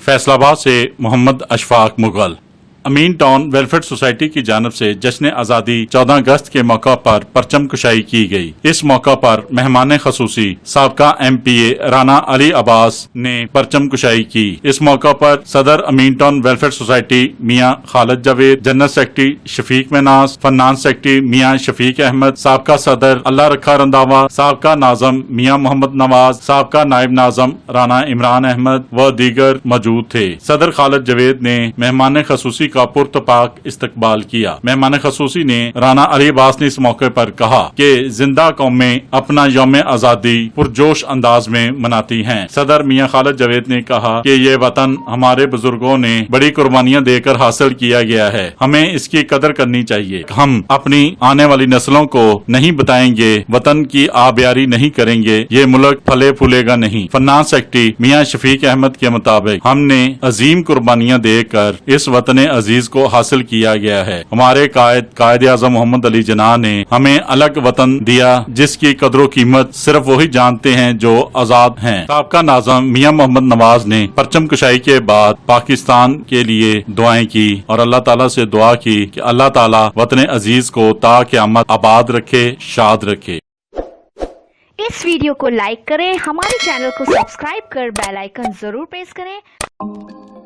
फैसलाबाद से मोहम्मद अशफाक मुगल। अमीन town welfare society की जानब से जश्न आज़ादी 14 अगस्त के मौका पर परचम कुशाई की गई। इस मौका पर मेहमान खसूसी साबका MPA राना अली अब्बास ने परचम कुशाई की। इस मौका पर सदर अमीन टाउन वेलफेयर सोसाइटी मियाँ खालिद जावेद, जनरल सेक्रेटरी शफीक मनास, फाइनेंस सेक्रेटरी मियाँ शफीक अहमद, साबका सदर अल्लाह रखा रंधावा, साबका नाज़म मियाँ मोहम्मद नवाज, साबका नायब नाज़म राना इमरान अहमद व दीगर मौजूद थे। सदर खालिद जावेद ने मेहमान खसूसी का पुरतपाक इस्तकबाल किया। मेहमान खसूसी ने राना अली अब्बास ने इस मौके पर कहा कि जिंदा कौमें अपना यौम आज़ादी पुरजोश अंदाज में मनाती हैं। सदर मियाँ खालिद जावेद ने कहा कि ये वतन हमारे बुजुर्गों ने बड़ी कुर्बानियां देकर हासिल किया गया है, हमें इसकी कदर करनी चाहिए। हम अपनी आने वाली नस्लों को नहीं बताएंगे, वतन की आबियारी नहीं करेंगे, ये मुल्क फले फूलेगा नहीं। फाइनेंस सेक्रेटरी मियाँ शफीक अहमद के मुताबिक हमने अजीम कुर्बानियां देकर इस वतन अजीज को हासिल किया गया है। हमारे कायद आज़म मोहम्मद अली जिन्ना ने हमें अलग वतन दिया जिसकी कदर कीमत सिर्फ वही जानते हैं जो आजाद हैं। साबका नाज़म मियाँ मोहम्मद नवाज ने परचम कुशाई के बाद पाकिस्तान के लिए दुआएं की और अल्लाह ताला से दुआ की कि अल्लाह ताला वतन अजीज को ता क़यामत आबाद रखे, शाद रखे। इस वीडियो को लाइक करें, हमारे चैनल को सब्सक्राइब कर बेल आइकन जरूर प्रेस करें।